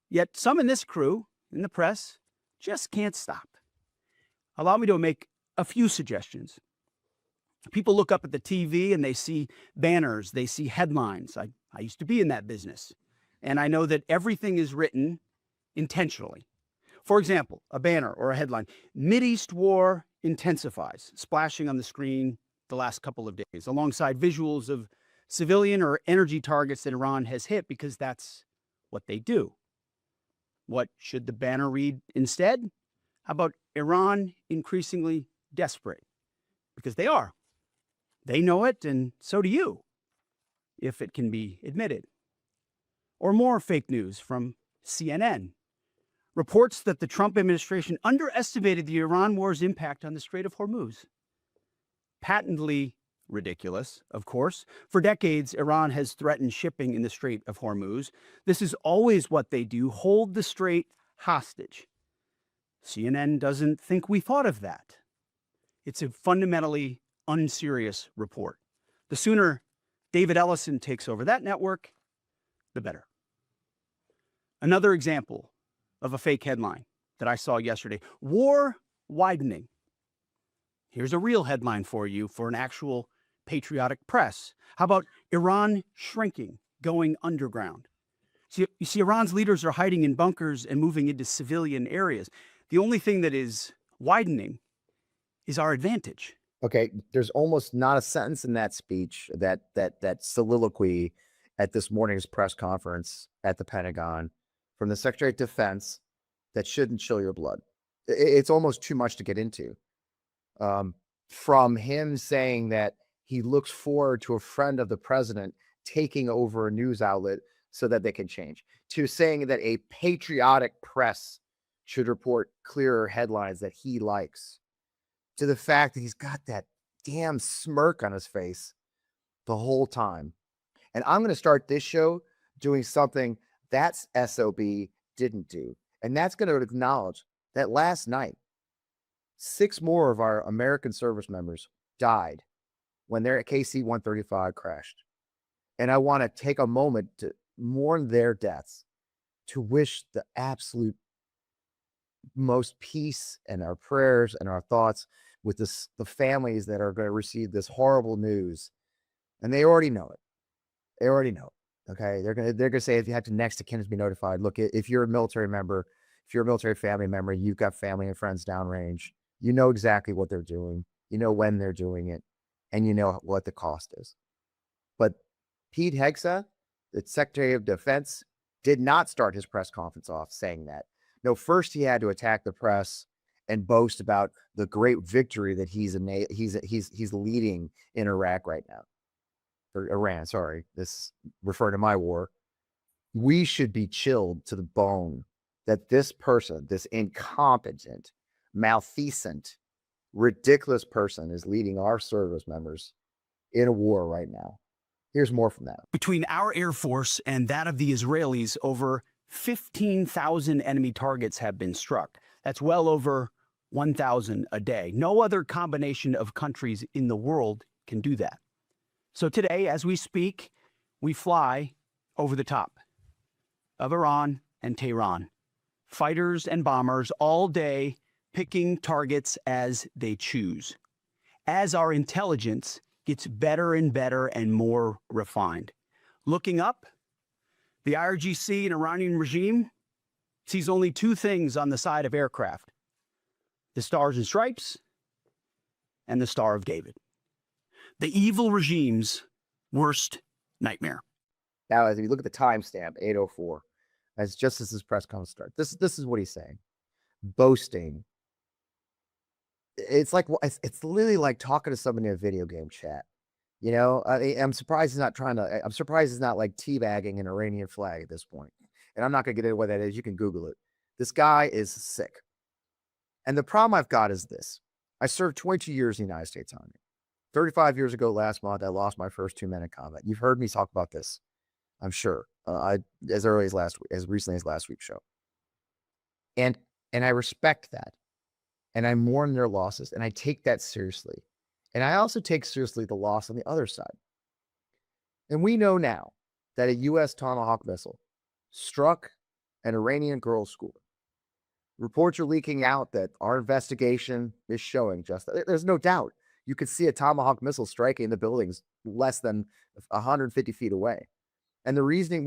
Yet some in this crew, in the press, just can't stop. Allow me to make a few suggestions. People look up at the TV and they see banners, they see headlines. I used to be in that business, and I know that everything is written intentionally. For example, a banner or a headline, Mideast war intensifies, splashing on the screen the last couple of days, alongside visuals of civilian or energy targets that Iran has hit, because that's what they do. What should the banner read instead? How about Iran increasingly desperate? Because they are. They know it, and so do you, if it can be admitted. Or more fake news from CNN. Reports that the Trump administration underestimated the Iran war's impact on the Strait of Hormuz. Patently ridiculous, of course. For decades, Iran has threatened shipping in the Strait of Hormuz. This is always what they do, hold the strait hostage. CNN doesn't think we thought of that. It's a fundamentally unserious report. The sooner David Ellison takes over that network, the better. Another example of a fake headline that I saw yesterday: war widening. Here's a real headline for you for an actual patriotic press. How about Iran shrinking, going underground? You see, Iran's leaders are hiding in bunkers and moving into civilian areas. The only thing that is widening is our advantage. Okay, there's almost not a sentence in that speech, that soliloquy at this morning's press conference at the Pentagon from the Secretary of Defense that shouldn't chill your blood. It's almost too much to get into. From him saying that he looks forward to a friend of the president taking over a news outlet so that they can change, to saying that a patriotic press should report clearer headlines that he likes, to the fact that he's got that damn smirk on his face the whole time. And I'm going to start this show doing something that's SOB didn't do. And that's going to acknowledge that last night, 6 more of our American service members died when their KC-135 crashed. And I want to take a moment to mourn their deaths, to wish the absolute most peace and our prayers and our thoughts with the families that are going to receive this horrible news. And they already know it. They already know it. Okay. They're going to say, if you have to next to kin to be notified, look, if you're a military member, if you're a military family member, you've got family and friends downrange, you know exactly what they're doing. You know when they're doing it, and you know what the cost is. But Pete Hegseth, the Secretary of Defense, did not start his press conference off saying that. No, first he had to attack the press and boast about the great victory that he's leading in Iraq right now. Or Iran, sorry. This referring to my war. We should be chilled to the bone that this person, this incompetent, malfeasant, ridiculous person, is leading our service members in a war right now. Here's more from that. Between our Air Force and that of the Israelis, over 15,000 enemy targets have been struck. That's well over 1,000 a day. No other combination of countries in the world can do that. So today, as we speak, we fly over the top of Iran and Tehran. Fighters and bombers all day, picking targets as they choose. As our intelligence gets better and better and more refined. Looking up, the IRGC and Iranian regime sees only 2 things on the side of aircraft: the stars and stripes and the Star of David. The evil regime's worst nightmare. Now, as you look at the timestamp, 8:04, as just as this press conference starts, this is what he's saying. Boasting. It's like, it's literally like talking to somebody in a video game chat. You know, I'm surprised he's not I'm surprised he's not like teabagging an Iranian flag at this point. And I'm not going to get into what that is. You can Google it. This guy is sick. And the problem I've got is this. I served 22 years in the United States Army. 35 years ago last month, I lost my first 2 men in combat. You've heard me talk about this, I'm sure, as early as last week, as recently as last week's show. And I respect that. And I mourn their losses, and I take that seriously. And I also take seriously the loss on the other side. And we know now that a U.S. Tomahawk missile struck an Iranian girls' school. Reports are leaking out that our investigation is showing just that. There's no doubt. You could see a Tomahawk missile striking the buildings less than 150 feet away. And the reasoning,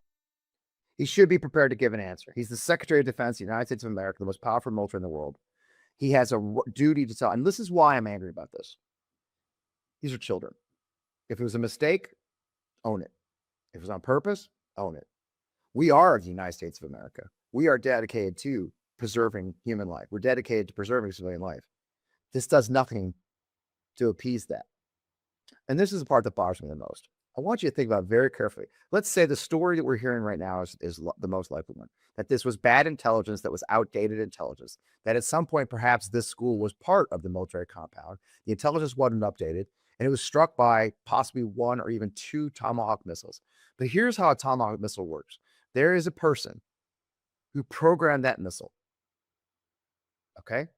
he should be prepared to give an answer. He's the Secretary of Defense of the United States of America, the most powerful military in the world. He has a duty to tell. And this is why I'm angry about this. These are children. If it was a mistake, own it. If it was on purpose, own it. We are the United States of America. We are dedicated to preserving human life. We're dedicated to preserving civilian life. This does nothing to appease that. And this is the part that bothers me the most. I want you to think about it very carefully. Let's say the story that we're hearing right now is the most likely one, that this was bad intelligence, that was outdated intelligence, that at some point, perhaps this school was part of the military compound. The intelligence wasn't updated, and it was struck by possibly 1 or even 2 Tomahawk missiles. But here's how a Tomahawk missile works. There is a person who programmed that missile. Okay?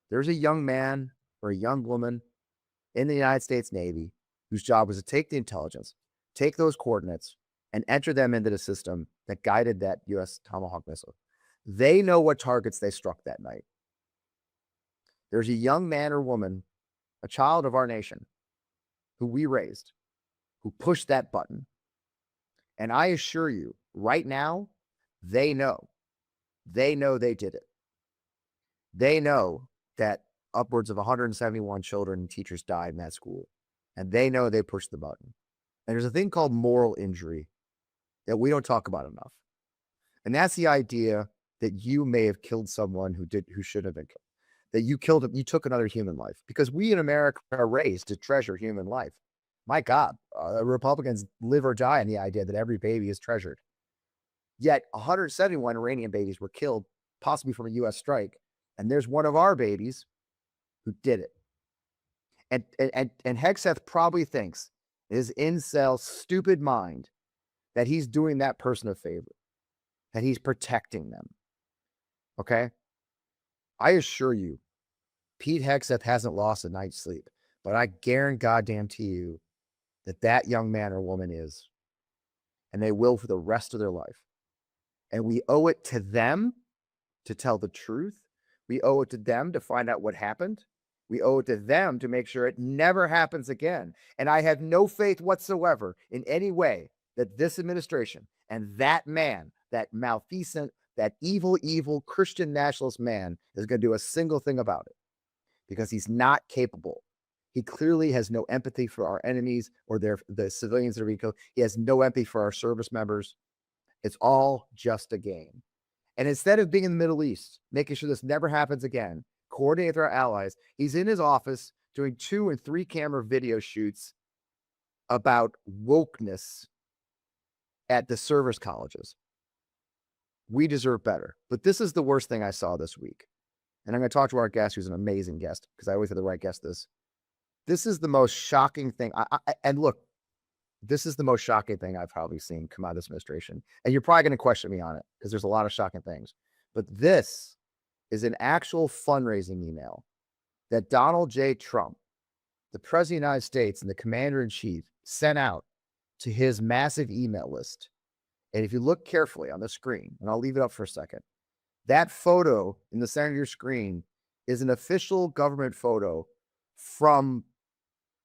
There's a young man or a young woman in the United States Navy whose job was to take the intelligence, take those coordinates, and enter them into the system that guided that U.S. Tomahawk missile. They know what targets they struck that night. There's a young man or woman, a child of our nation, who we raised, who pushed that button. And I assure you, right now, they know. They know they did it. They know that upwards of 171 children and teachers died in that school. And they know they pushed the button. And there's a thing called moral injury that we don't talk about enough. And that's the idea that you may have killed someone who shouldn't have been killed. That you took another human life. Because we in America are raised to treasure human life. My God, Republicans live or die on the idea that every baby is treasured. Yet 171 Iranian babies were killed, possibly from a U.S. strike. And there's one of our babies who did it. And Hegseth probably thinks, his incel stupid mind, that he's doing that person a favor, that he's protecting them. Okay? I assure you, Pete Hegseth hasn't lost a night's sleep, but I guarantee you that that young man or woman is, and they will for the rest of their life. And we owe it to them to tell the truth. We owe it to them to find out what happened. We owe it to them to make sure it never happens again. And I have no faith whatsoever in any way that this administration and that man, that malfeasant, that evil Christian nationalist man is going to do a single thing about it, because he's not capable. He clearly has no empathy for our enemies or the civilians that are being killed. He has no empathy for our service members. It's all just a game. And instead of being in the Middle East, making sure this never happens again, coordinating with our allies, he's in his office doing 2 and 3 camera video shoots about wokeness at the service colleges. We deserve better. But this is the worst thing I saw this week. And I'm going to talk to our guest, who's an amazing guest, because I always have the right guest this is the most shocking thing. And look, this is the most shocking thing I've probably seen come out of this administration. And you're probably going to question me on it, because there's a lot of shocking things. But this is an actual fundraising email that Donald J. Trump, the President of the United States and the Commander-in-Chief, sent out to his massive email list. And if you look carefully on the screen, and I'll leave it up for a second, that photo in the center of your screen is an official government photo from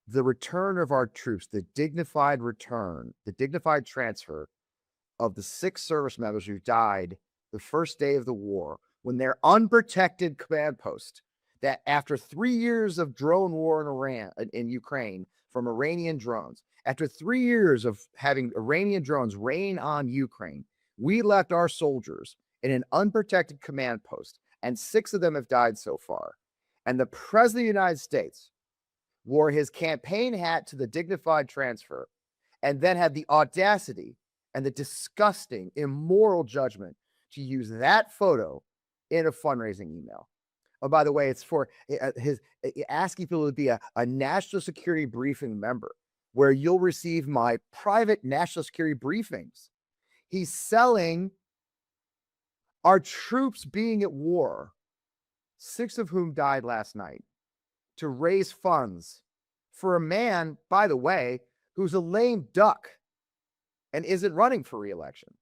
the return of our troops, the dignified return, the dignified transfer of the 6 service members who died the first day of the war, when their unprotected command post, that after 3 years of drone war in Ukraine from Iranian drones, after 3 years of having Iranian drones rain on Ukraine, we left our soldiers in an unprotected command post, and 6 of them have died so far. And the President of the United States wore his campaign hat to the dignified transfer, and then had the audacity and the disgusting, immoral judgment to use that photo in a fundraising email. Oh, by the way, it's for asking people to be a national security briefing member, where you'll receive my private national security briefings. He's selling our troops being at war, 6 of whom died last night, to raise funds for a man, by the way, who's a lame duck and isn't running for re-election.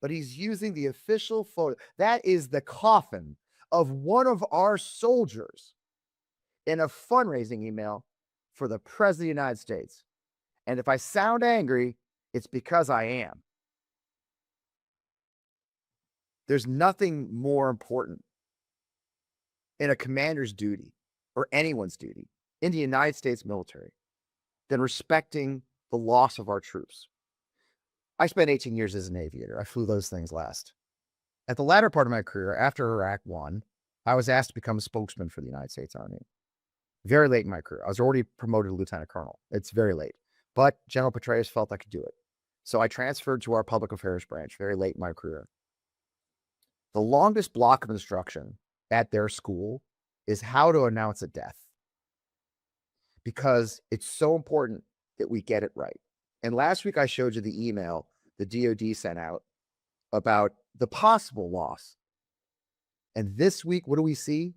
but he's using the official photo. That is the coffin of one of our soldiers in a fundraising email for the President of the United States. And if I sound angry, it's because I am. There's nothing more important in a commander's duty or anyone's duty in the United States military than respecting the loss of our troops. I spent 18 years as an aviator. I flew those things last. At the latter part of my career, after Iraq won, I was asked to become a spokesman for the United States Army. Very late in my career. I was already promoted to lieutenant colonel. It's very late. But General Petraeus felt I could do it. So I transferred to our public affairs branch very late in my career. The longest block of instruction at their school is how to announce a death, because it's so important that we get it right. And last week I showed you the email the DOD sent out about the possible loss. And this week, what do we see?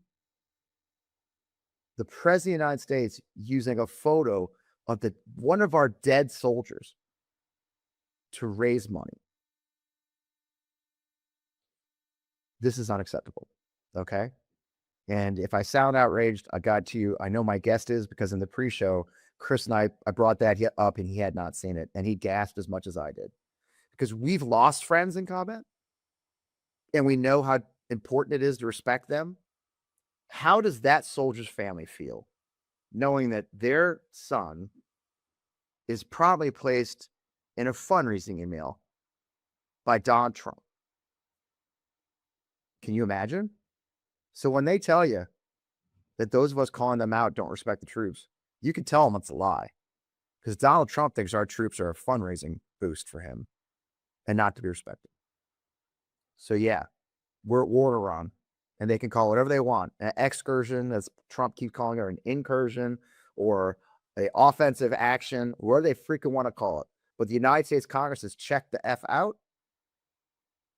The President of the United States using a photo of one of our dead soldiers to raise money. This is unacceptable, okay? And if I sound outraged, I got to you. I know my guest is, because in the pre-show, Chris and I brought that up and he had not seen it, and he gasped as much as I did. Because we've lost friends in combat, and we know how important it is to respect them. How does that soldier's family feel knowing that their son is probably placed in a fundraising email by Donald Trump? Can you imagine? So when they tell you that those of us calling them out don't respect the troops, you can tell them it's a lie, because Donald Trump thinks our troops are a fundraising boost for him and not to be respected. So yeah, we're at war in Iran, and they can call whatever they want. An excursion, as Trump keeps calling it, or an incursion, or an offensive action, whatever they freaking want to call it. But the United States Congress has checked the F out,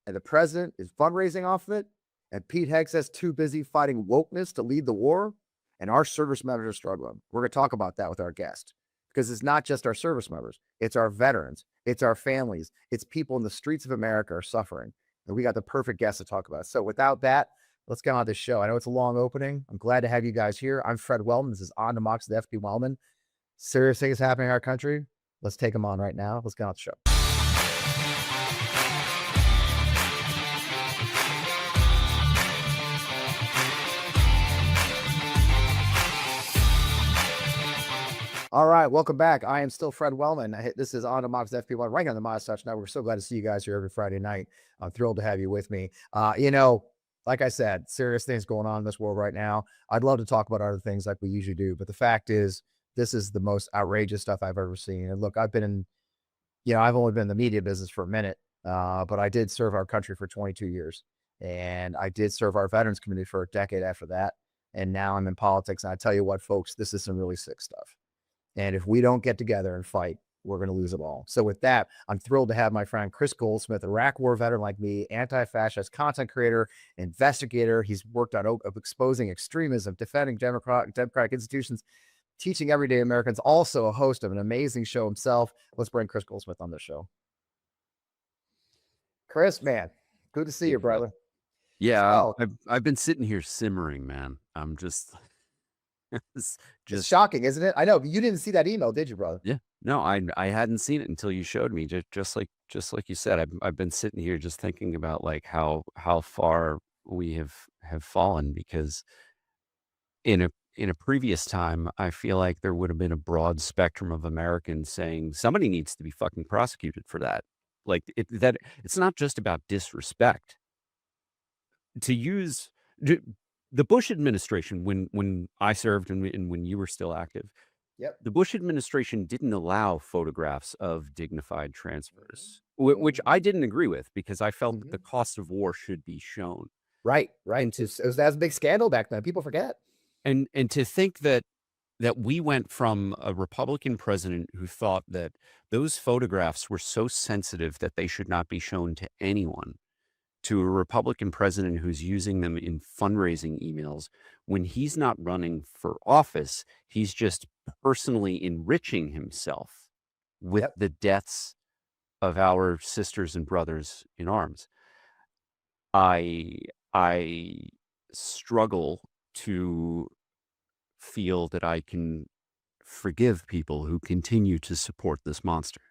and the president is fundraising off of it, and Pete Hegseth's too busy fighting wokeness to lead the war, and our service members are struggling. We're going to talk about that with our guest, because it's not just our service members. It's our veterans. It's our families. It's people in the streets of America are suffering. And we got the perfect guest to talk about it. So without that, let's get on this show. I know it's a long opening. I'm glad to have you guys here. I'm Fred Wellman. This is On the Mox with FP Wellman. Serious things happening in our country. Let's take them on right now. Let's get on the show. All right, welcome back. I am still Fred Wellman. This is On the Mox with FP Wellman, right on the Mox Touch Network. We're so glad to see you guys here every Friday night. I'm thrilled to have you with me. Like I said, serious things going on in this world right now. I'd love to talk about other things like we usually do, but the fact is, this is the most outrageous stuff I've ever seen. And look, I've only been in the media business for a minute, but I did serve our country for 22 years. And I did serve our veterans community for a decade after that. And now I'm in politics. And I tell you what, folks, this is some really sick stuff. And if we don't get together and fight, we're going to lose it all. So with that, I'm thrilled to have my friend Chris Goldsmith, Iraq war veteran like me, anti-fascist content creator, investigator. He's worked on exposing extremism, defending democratic institutions, teaching everyday Americans, also a host of an amazing show himself. Let's bring Chris Goldsmith on the show. Chris, man, good to see you, brother. Yeah, I've been sitting here simmering, man. I'm just... It's shocking, isn't it? I know, but you didn't see that email, did you, brother? Yeah, no, I hadn't seen it until you showed me. Just like you said, I've been sitting here just thinking about like how far we have fallen, because in a previous time, I feel like there would have been a broad spectrum of Americans saying somebody needs to be fucking prosecuted for that. Like that it's not just about disrespect. To use the Bush administration, when I served and when you were still active, yep, the Bush administration didn't allow photographs of dignified transfers, which I didn't agree with, because I felt that the cost of war should be shown. Right. And that was a big scandal back then. People forget. And to think that we went from a Republican president who thought that those photographs were so sensitive that they should not be shown to anyone, to a Republican president who's using them in fundraising emails when he's not running for office. He's just personally enriching himself with the deaths of our sisters and brothers in arms. I I struggle to feel that I can forgive people who continue to support this monster.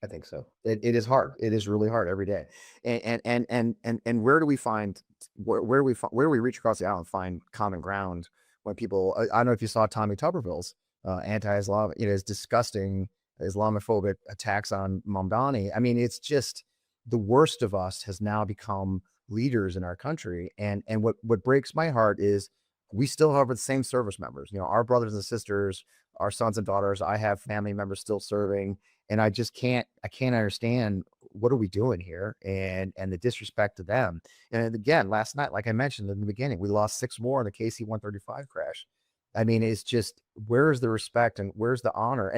I think so. It is hard. It is really hard every day. And where do we find where do we reach across the aisle and find common ground when people? I don't know if you saw Tommy Tuberville's anti-Islam, his disgusting Islamophobic attacks on Mamdani. I mean, it's just the worst of us has now become leaders in our country. And what breaks my heart is we still have the same service members. Our brothers and sisters, our sons and daughters. I have family members still serving, and I can't understand what are we doing here, and the disrespect to them. And again, last night, like I mentioned in the beginning, we lost 6 more in the KC-135 crash. I mean, it's just, where's the respect and where's the honor?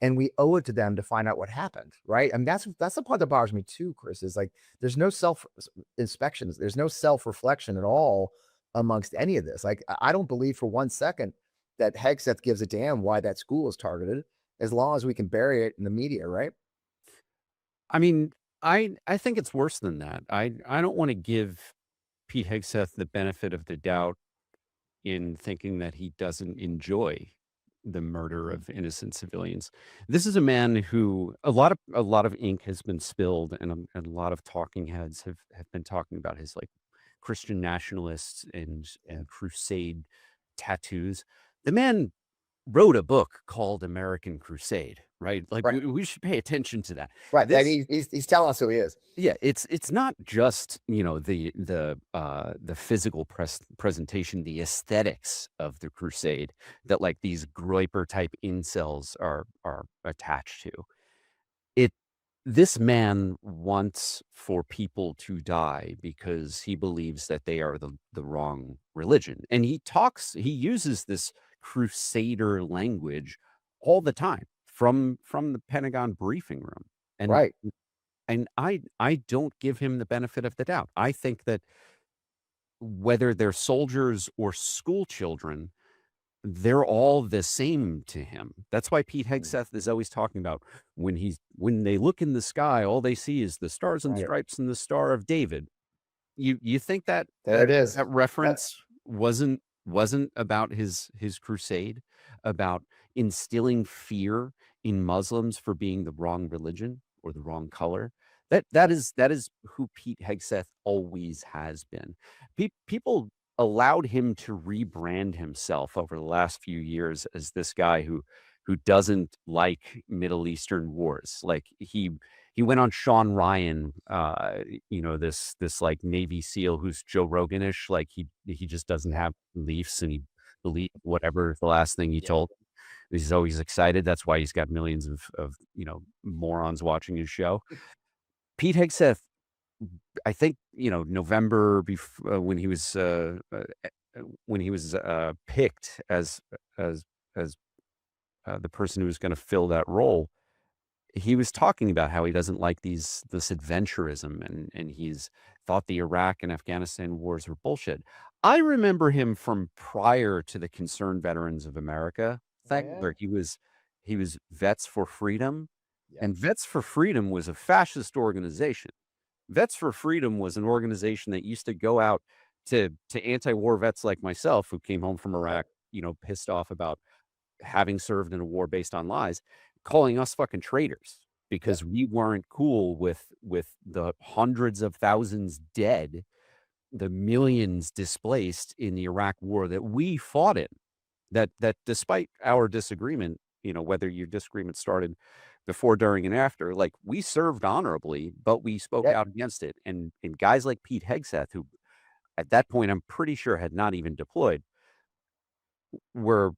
And we owe it to them to find out what happened, right? I mean, that's the part that bothers me too, Chris, is like there's no self inspections, there's no self-reflection at all amongst any of this. Like, I don't believe for 1 second that Hegseth gives a damn why that school is targeted, as long as we can bury it in the media, right? I mean, I think it's worse than that. I don't want to give Pete Hegseth the benefit of the doubt in thinking that he doesn't enjoy the murder of innocent civilians. This is a man who a lot of ink has been spilled, and a lot of talking heads have been talking about his like Christian nationalists and crusade tattoos. The man wrote a book called American Crusade, right? Like Right. we should pay attention to that. Right. This, He's telling us who he is. yeah, it's not just the physical presentation, the aesthetics of the crusade that like these Groiper type incels are attached to. It This man wants for people to die because he believes that they are the wrong religion, and he uses this crusader language all the time from the Pentagon briefing room, and Right. I don't give him the benefit of the doubt. I think that whether they're soldiers or school children, they're all the same to him. That's why Pete Hegseth is always talking about when they look in the sky, all they see is the stars and Right. stripes and the Star of David. You think that There it is. that reference wasn't about his crusade, about instilling fear in Muslims for being the wrong religion or the wrong color? That is who Pete Hegseth always has been. People allowed him to rebrand himself over the last few years as this guy who doesn't like Middle Eastern wars. Like he went on Sean Ryan, this like Navy SEAL who's Joe Roganish. Like he just doesn't have beliefs, and he believed whatever the last thing he told. He's always excited. That's why he's got millions of morons watching his show. Pete Hegseth, I think, November when he was picked as the person who was going to fill that role, he was talking about how he doesn't like this adventurism, and he's thought the Iraq and Afghanistan wars were bullshit. I remember him from prior to the Concerned Veterans of America thing, yeah? where he was Vets for Freedom, Yeah. and Vets for Freedom was a fascist organization. Vets for Freedom was an organization that used to go out to anti-war vets like myself who came home from Iraq, pissed off about having served in a war based on lies, calling us fucking traitors because we weren't cool with the hundreds of thousands dead, the millions displaced in the Iraq war that we fought in. That despite our disagreement, whether your disagreement started before, during, and after, like we served honorably, but we spoke Yeah. out against it. And guys like Pete Hegseth, who at that point I'm pretty sure had not even deployed, were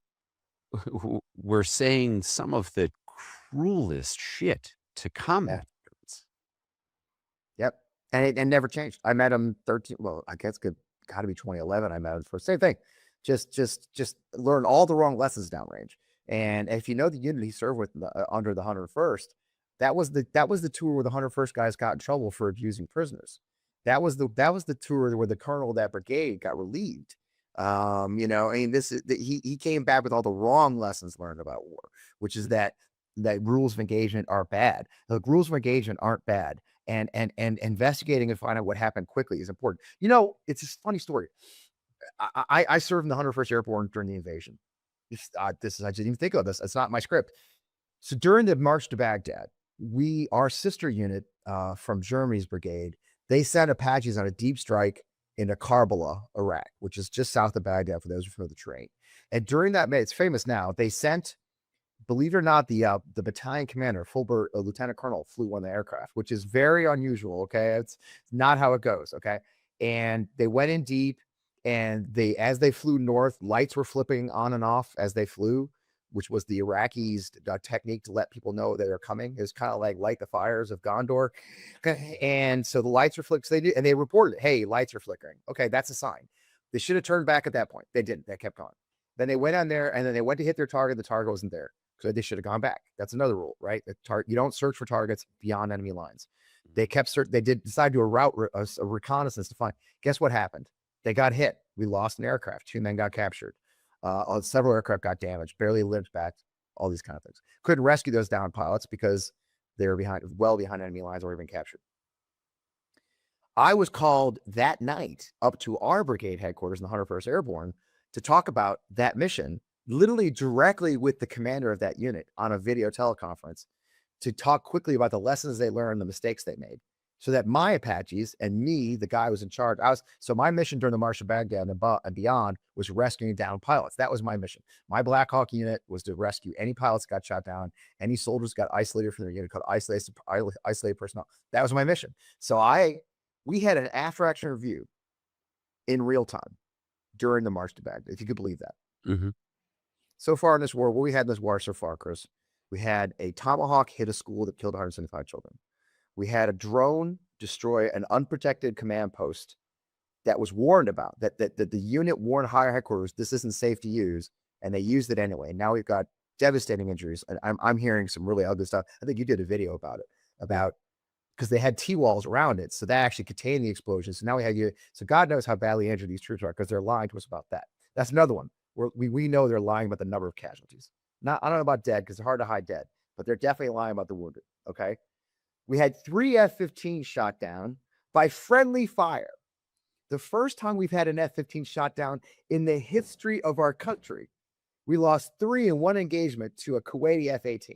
saying some of the cruelest shit to combat veterans. Yep. And it never changed. I met him I guess got to be 2011. I met him for the same thing. Just learn all the wrong lessons downrange. And if you know the unit he served with under the 101st, that was the tour where the 101st guys got in trouble for abusing prisoners. That was the tour where the colonel of that brigade got relieved. I mean, he came back with all the wrong lessons learned about war, which is that that rules of engagement are bad. Look, rules of engagement aren't bad. And investigating and finding out what happened quickly is important. You know, it's a funny story. I served in the 101st Airborne during the invasion. I didn't even think of this. It's not my script. So during the march to Baghdad, our sister unit from Germany's brigade, they sent Apaches on a deep strike into Karbala, Iraq, which is just south of Baghdad for those who know the terrain. And during that, it's famous now, they sent, believe it or not, the battalion commander, Fulbert, lieutenant colonel, flew one of the aircraft, which is very unusual. Okay, it's not how it goes. Okay, and they went in deep, and as they flew north, lights were flipping on and off as they flew, which was the Iraqis' technique to let people know that they're coming. It was kind of like light the fires of Gondor. Okay, and so the lights were flickering. So they did, and they reported, "Hey, lights are flickering." Okay, that's a sign. They should have turned back at that point. They didn't. They kept going. Then they went on there, and then they went to hit their target. The target wasn't there. So they should have gone back. That's another rule, right? You don't search for targets beyond enemy lines. They kept They decide to do a reconnaissance to find. Guess what happened? They got hit. We lost an aircraft. 2 men got captured. Several aircraft got damaged. Barely limped back. All these kind of things. Couldn't rescue those downed pilots because they were well behind enemy lines or even captured. I was called that night up to our brigade headquarters in the 101st Airborne to talk about that mission, literally directly with the commander of that unit on a video teleconference, to talk quickly about the lessons they learned, the mistakes they made, so that my Apaches and me, the guy who was in charge, so my mission during the March to Baghdad and beyond was rescuing downed pilots. That was my mission. My Black Hawk unit was to rescue any pilots that got shot down, any soldiers got isolated from their unit, called isolated personnel. That was my mission. So we had an after-action review in real time during the March to Baghdad, if you could believe that. Mm-hmm. So far in this war, what we had in this war so far, Chris, we had a Tomahawk hit a school that killed 175 children. We had a drone destroy an unprotected command post that was warned about, that the unit warned higher headquarters, this isn't safe to use, and they used it anyway. Now we've got devastating injuries. And I'm hearing some really ugly stuff. I think you did a video about it, because they had T-walls around it, so that actually contained the explosion. So now so God knows how badly injured these troops are, because they're lying to us about that. That's another one where we know they're lying about the number of casualties. I don't know about dead, because it's hard to hide dead, but they're definitely lying about the wounded. Okay. We had 3 F-15 shot down by friendly fire. The first time we've had an F-15 shot down in the history of our country. We lost 3 in one engagement to a Kuwaiti F-18.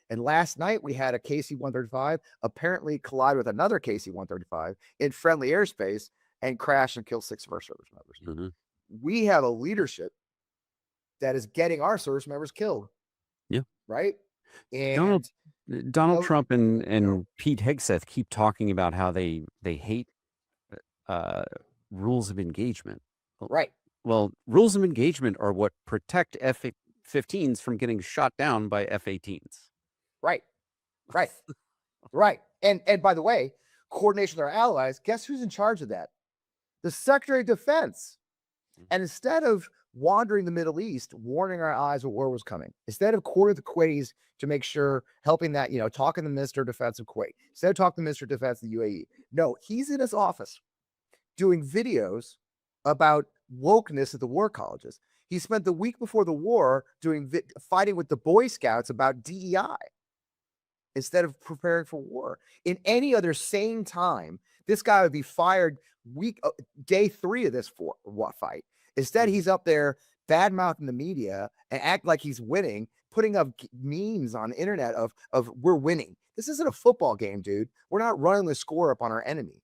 And last night we had a KC-135 apparently collide with another KC-135 in friendly airspace and crash and kill 6 of our service members. Mm-hmm. We have a leadership that is getting our service members killed. Yeah. Right? And Donald Trump and Pete Hegseth keep talking about how they hate rules of engagement. Right. Well, rules of engagement are what protect F-15s from getting shot down by F-18s. Right. Right. Right. And by the way, coordination with our allies, guess who's in charge of that? The Secretary of Defense. And instead of wandering the Middle East, warning our allies what war was coming, instead of coordinating the Kuwaitis to make sure, helping that, talking to the Minister of Defense of Kuwait, instead of talking to the Minister of Defense of the UAE, no, he's in his office doing videos about wokeness at the war colleges. He spent the week before the war fighting with the Boy Scouts about DEI instead of preparing for war. In any other sane time, this guy would be fired day 3 of this fight. Instead, he's up there bad-mouthing the media and act like he's winning, putting up memes on the internet of we're winning. This isn't a football game, dude. We're not running the score up on our enemy.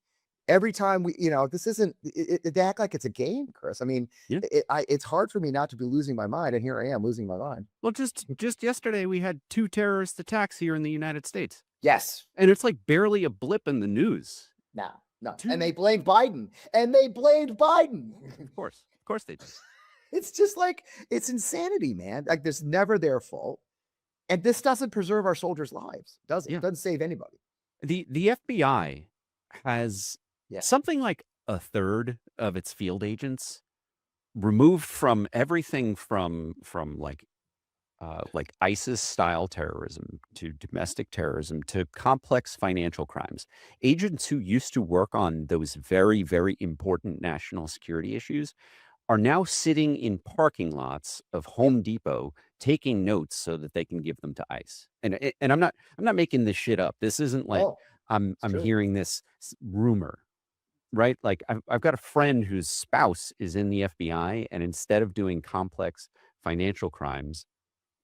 Every time this isn't, they act like it's a game, Chris. I mean, yeah. It's hard for me not to be losing my mind, and here I am losing my mind. Well, just yesterday, we had 2 terrorist attacks here in the United States. Yes. And it's like barely a blip in the news. No. And they blamed Biden. Of course they did. It's just like, it's insanity, man. Like, this never their fault. And this doesn't preserve our soldiers' lives, does it? Yeah. It doesn't save anybody. The FBI has something like a third of its field agents removed from everything from like ISIS style terrorism to domestic terrorism to complex financial crimes. Agents who used to work on those very, very important national security issues are now sitting in parking lots of Home Depot taking notes so that they can give them to ICE. And I'm not making this shit up. This isn't like Oh, it's I'm true. hearing this rumor, right? Like I've got a friend whose spouse is in the FBI, and instead of doing complex financial crimes,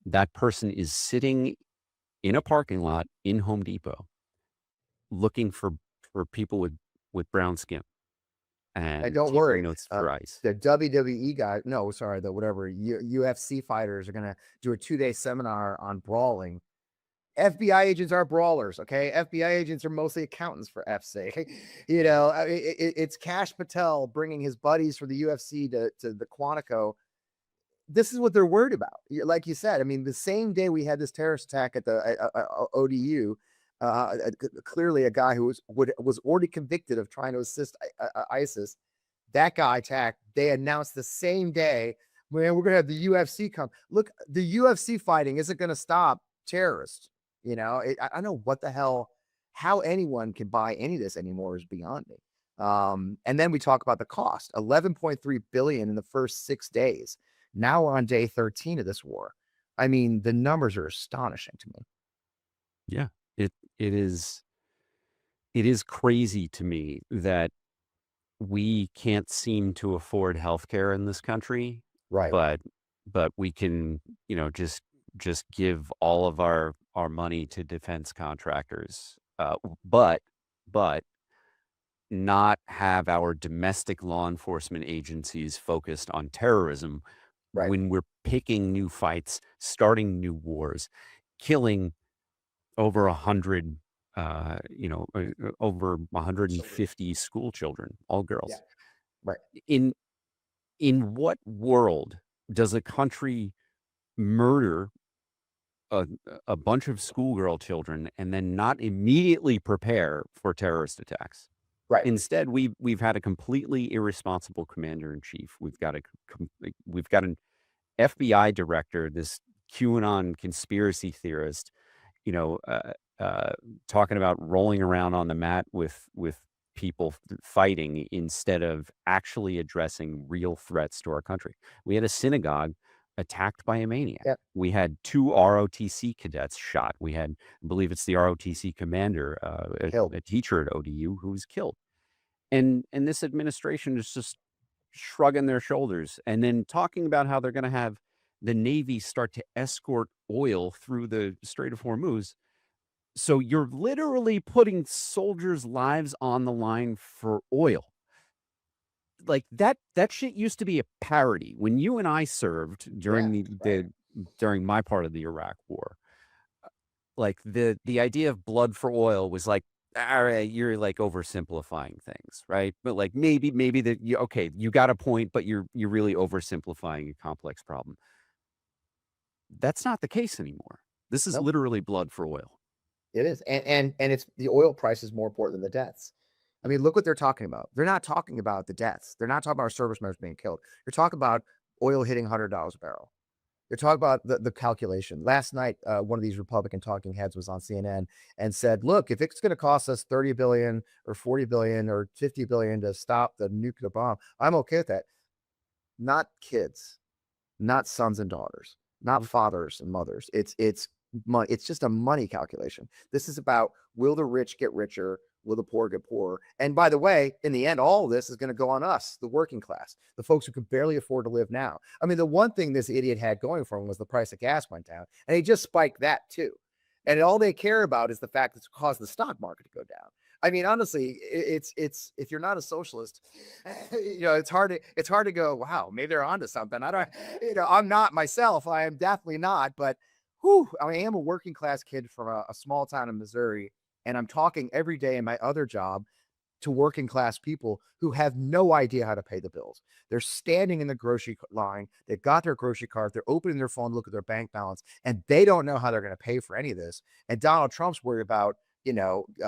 that person is sitting in a parking lot in Home Depot looking for people with brown skin And and don't taking worry, notes for ICE. the WWE guy, no, sorry, the whatever UFC fighters are gonna do a 2-day seminar on brawling. FBI agents are brawlers, okay? FBI agents are mostly accountants for F's sake. It's Cash Patel bringing his buddies for the UFC to the Quantico. This is what they're worried about. Like you said, I mean, the same day we had this terrorist attack at the ODU, clearly a guy who was already convicted of trying to assist ISIS. That guy attacked. They announced the same day, man, we're gonna have the UFC come. Look, the UFC fighting isn't gonna stop terrorists. I don't know what the hell, how anyone can buy any of this anymore is beyond me. And then we talk about the cost, 11.3 billion in the first 6 days. Now we're on day 13 of this war. I mean, the numbers are astonishing to me. Yeah, it it is it is crazy to me that we can't seem to afford healthcare in this country, Right. but we can, just give all of our money to defense contractors, but but not have our domestic law enforcement agencies focused on terrorism Right. when we're picking new fights, starting new wars, killing over 100, over 150 school children, all Yeah. girls. Right. In what world does a country murder a, a bunch of schoolgirl children and then not immediately prepare for terrorist attacks? Right. Instead, we've had a completely irresponsible commander in chief. We've got an FBI director, this QAnon conspiracy theorist, you know, uh, talking about rolling around on the mat with people fighting instead of actually addressing real threats to our country. We had a synagogue attacked by a maniac. Yeah. We had 2 ROTC cadets shot. We had, I believe it's the ROTC commander, Killed. a teacher at ODU who was killed. And this administration is just shrugging their shoulders and then talking about how they're going to have the Navy start to escort oil through the Strait of Hormuz. So you're literally putting soldiers' lives on the line for oil. Like that shit used to be a parody when you and I served during Yeah. the during my part of the Iraq War. Like the idea of blood for oil was like, all right, you're like oversimplifying things, right? But like maybe that you okay, you got a point, but you're really oversimplifying a complex problem. That's not the case anymore. This is Nope. literally blood for oil. It is. And it's the oil price is more important than the deaths. I mean, look what they're talking about. They're not talking about the deaths. They're not talking about our service members being killed. You're talking about oil hitting $100 a barrel. They're talking about the calculation. Last night, one of these Republican talking heads was on CNN and said, look, if it's going to cost us 30 billion or 40 billion or 50 billion to stop the nuclear bomb, I'm okay with that. Not kids, not sons and daughters, not fathers and mothers. It's just a money calculation. This is about, will the rich get richer? Will the poor get poorer? And by the way, in the end, all of this is going to go on us, the working class, the folks who can barely afford to live now. I mean, the one thing this idiot had going for him was the price of gas went down, and he just spiked that too. And all they care about is the fact that it's caused the stock market to go down. I mean, honestly, it's if you're not a socialist, it's hard to go, wow, maybe they're onto something. I don't, I'm not myself. I am definitely not, but I am a working class kid from a small town in Missouri. And I'm talking every day in my other job to working class people who have no idea how to pay the bills. They're standing in the grocery line. They've got their grocery cart. They're opening their phone to look at their bank balance, and they don't know how they're going to pay for any of this. And Donald Trump's worried about,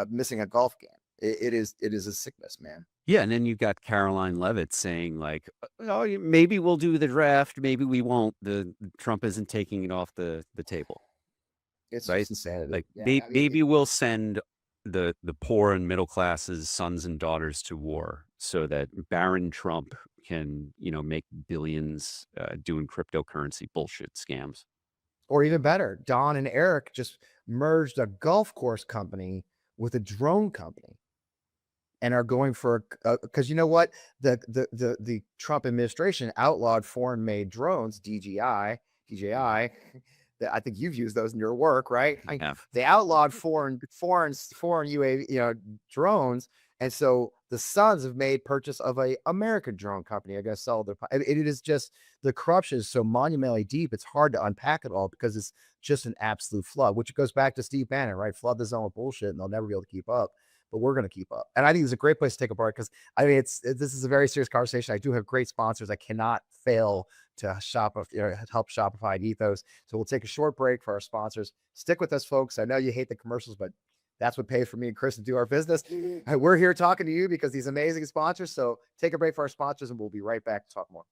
missing a golf game. It is a sickness, man. Yeah, and then you've got Caroline Levitt saying like, "Oh, maybe we'll do the draft, maybe we won't. The Trump isn't taking it off the table." It's Right? just insanity. Like Yeah, maybe we'll send the poor and middle classes sons and daughters to war so that Baron Trump can, make billions doing cryptocurrency bullshit scams. Or even better, Don and Eric just merged a golf course company with a drone company and are going for because you know what, the Trump administration outlawed foreign made drones, DJI. I think you've used those in your work, right? Yeah. They outlawed foreign UAV, drones, and so the Sons have made purchase of a American drone company. I guess sell their. It is just, the corruption is so monumentally deep. It's hard to unpack it all because it's just an absolute flood. Which goes back to Steve Bannon, right? Flood the zone with bullshit, and they'll never be able to keep up. But we're going to keep up, and I think it's a great place to take a break because this is a very serious conversation. I do have great sponsors. I cannot fail to help Shopify and Ethos. So we'll take a short break for our sponsors. Stick with us, folks. I know you hate the commercials, but that's what pays for me and Chris to do our business. We're here talking to you because these amazing sponsors. So take a break for our sponsors, and we'll be right back to talk more.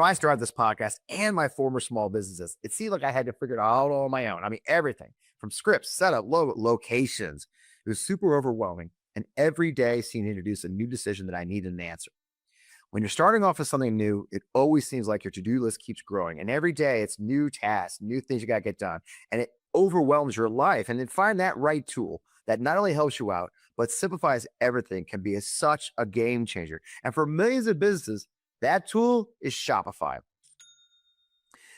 I started this podcast and my former small businesses. It seemed like I had to figure it out all on my own. I mean, everything from scripts, setup, logo, locations. It was super overwhelming. And every day seemed to introduce a new decision that I needed an answer. When you're starting off with something new, it always seems like your to-do list keeps growing. And every day it's new tasks, new things you got to get done. And it overwhelms your life. And then find that right tool that not only helps you out, but simplifies everything can be such a game changer. And for millions of businesses, that tool is Shopify.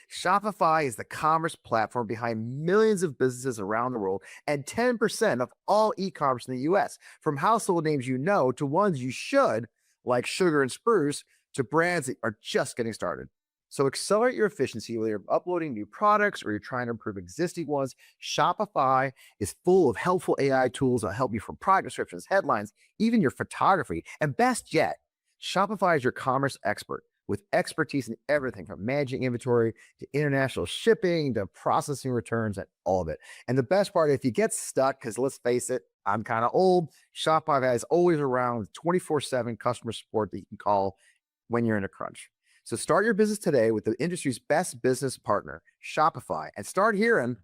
Shopify is the commerce platform behind millions of businesses around the world and 10% of all e-commerce in the US, from household names to ones you should, like Sugar and Spruce, to brands that are just getting started. So accelerate your efficiency, whether you're uploading new products or you're trying to improve existing ones. Shopify is full of helpful AI tools that help you from product descriptions, headlines, even your photography. And best yet, Shopify is your commerce expert with expertise in everything from managing inventory to international shipping to processing returns and all of it. And the best part, if you get stuck, because let's face it, I'm kind of old, Shopify is always around with 24/7 customer support that you can call when you're in a crunch. So start your business today with the industry's best business partner, Shopify, and start hearing.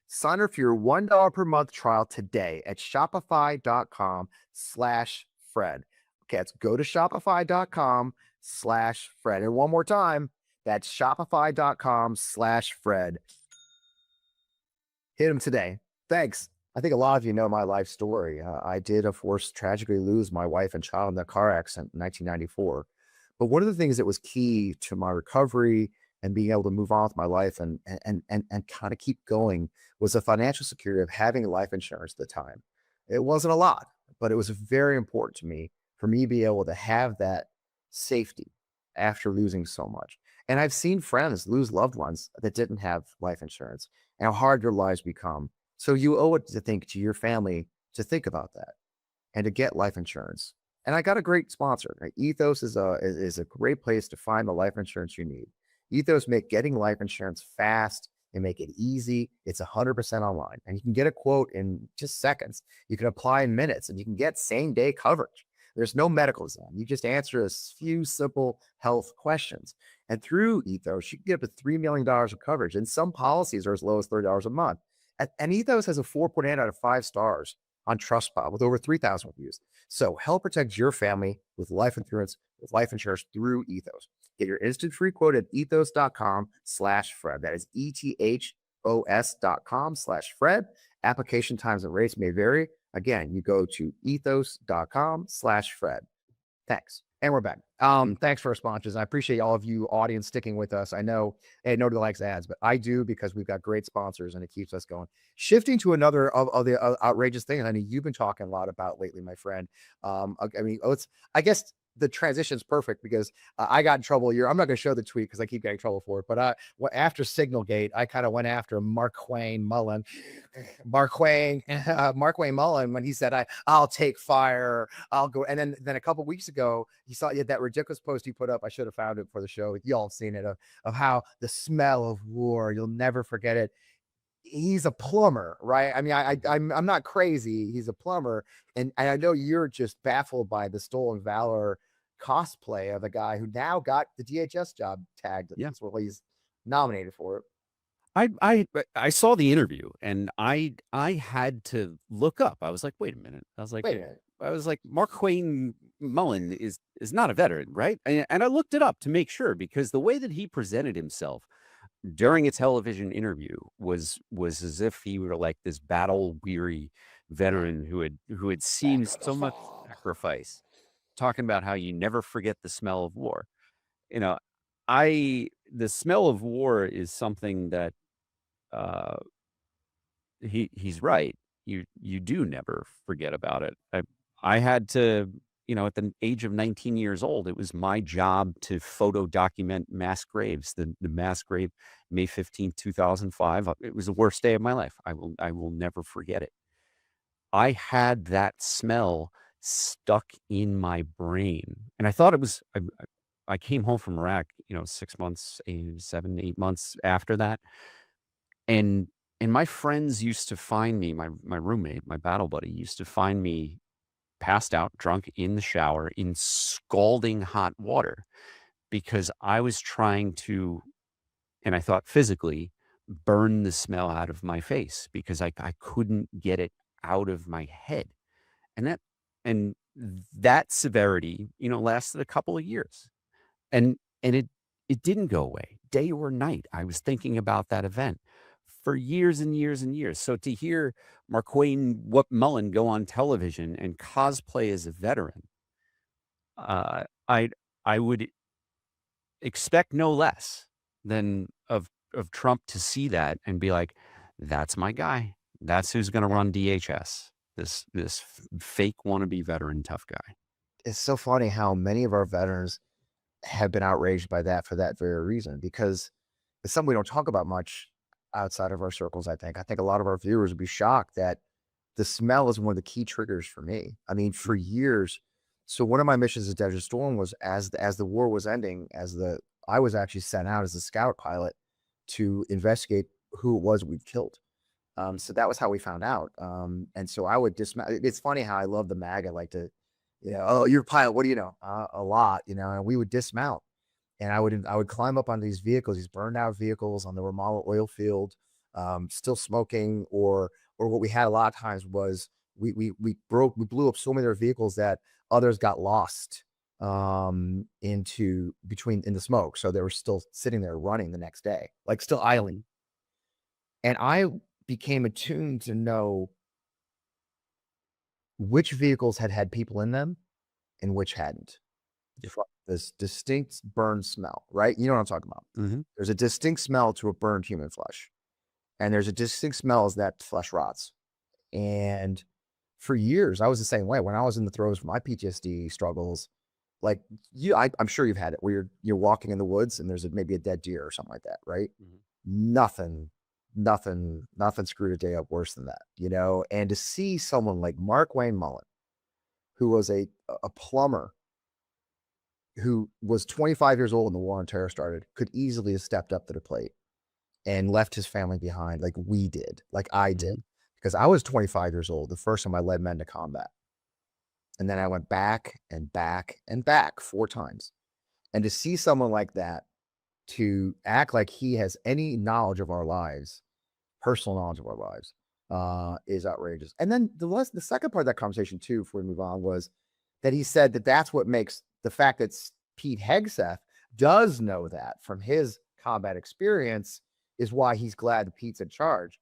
Sign up for your $1 per month trial today at shopify.com/Fred. Okay, let's go to shopify.com/Fred. And one more time, that's shopify.com/Fred. Hit them today. Thanks. I think a lot of you know my life story. I did, of course, tragically lose my wife and child in a car accident in 1994. But one of the things that was key to my recovery and being able to move on with my life and kind of keep going was the financial security of having life insurance at the time. It wasn't a lot, but it was very important to me for me to be able to have that safety after losing so much. And I've seen friends lose loved ones that didn't have life insurance and how hard their lives become. So you owe it to your family to think about that and to get life insurance. And I got a great sponsor. Right? Ethos is a great place to find the life insurance you need. Ethos make getting life insurance fast and make it easy. It's 100% online, and you can get a quote in just seconds. You can apply in minutes, and you can get same-day coverage. There's no medical exam. You just answer a few simple health questions. And through Ethos, you can get up to $3 million of coverage. And some policies are as low as $30 a month. And Ethos has a 4.8 out of 5 stars on Trustpilot with over 3,000 reviews. So help protect your family with life insurance through Ethos. Get your instant free quote at ethos.com/Fred. That is ethos.com/Fred. Application times and rates may vary. Again, you go to ethos.com/Fred. Thanks. And we're back. Thanks for our sponsors. I appreciate all of you audience sticking with us. I know nobody likes ads, but I do because we've got great sponsors and it keeps us going. Shifting to another of the outrageous thing, I know you've been talking a lot about lately, my friend. I guess the transition is perfect because I got in trouble here. I'm not going to show the tweet because I keep getting in trouble for it. But after Signalgate, I kind of went after Markwayne Mullin when he said, I'll take fire. I'll go. And then a couple of weeks ago, he saw that ridiculous post he put up. I should have found it for the show. Y'all have seen it of how the smell of war. You'll never forget it. He's a plumber, right? I mean, I'm not crazy. He's a plumber. And I know you're just baffled by the stolen valor cosplay of a guy who now got the DHS job tagged. Yeah. Well, he's nominated for it. I saw the interview and I had to look up. I was like, wait a minute. I was like, wait a minute. I was like, Mark Mullen is not a veteran, right? And I looked it up to make sure, because the way that he presented himself during a television interview was as if he were like this battle weary veteran who had seen so much sacrifice, talking about how you never forget the smell of war. You know, the smell of war is something that uh he's right. You do never forget about it. I had to, at the age of 19 years old, it was my job to photo document mass graves. The mass grave, May 15th, 2005. It was the worst day of my life. I will never forget it. I had that smell stuck in my brain, and I thought it was. I came home from Iraq, 6 months, 7, 8 months after that, and my friends used to find me, my roommate, my battle buddy used to find me passed out, drunk in the shower in scalding hot water, because I was trying to, and I thought physically, burn the smell out of my face, because I couldn't get it out of my head. And that severity, lasted a couple of years. And it didn't go away. Day or night, I was thinking about that event for years and years and years. So to hear Mullen go on television and cosplay as a veteran, uh, I I would expect no less than of Trump to see that and be like, "That's my guy. That's who's going to run DHS. This fake wannabe veteran tough guy." It's so funny how many of our veterans have been outraged by that for that very reason, because it's something we don't talk about much outside of our circles. I think a lot of our viewers would be shocked that the smell is one of the key triggers for me. I mean, for years. So one of my missions at Desert Storm was, as the war was ending, I was actually sent out as a scout pilot to investigate who it was we'd killed. So that was how we found out. And so I would dismount. It's funny how I love the mag. I like to, oh, you're a pilot. What do you know? A lot, and we would dismount, and I would climb up on these vehicles, these burned out vehicles on the Ramallah oil field, still smoking, or what we had a lot of times was we blew up so many of their vehicles that others got lost in the smoke. So they were still sitting there running the next day, like still idling. And I became attuned to know which vehicles had people in them and which hadn't. This distinct burn smell, right? You know what I'm talking about. Mm-hmm. There's a distinct smell to a burned human flesh, and there's a distinct smell as that flesh rots. And for years, I was the same way. When I was in the throes of my PTSD struggles, like I'm sure you've had it, where you're walking in the woods and there's maybe a dead deer or something like that, right? Mm-hmm. Nothing screwed a day up worse than that, and to see someone like Mark Wayne Mullen, who was a plumber, who was 25 years old when the war on terror started, could easily have stepped up to the plate and left his family behind, like we did, like I did, because I was 25 years old the first time I led men to combat. And then I went back and back and back 4 times. And to see someone like that, to act like he has any knowledge of our lives, personal knowledge of our lives, is outrageous. And then the second part of that conversation too, before we move on, was that he said that that's what makes the fact that Pete Hegseth does know that from his combat experience is why he's glad that Pete's in charge.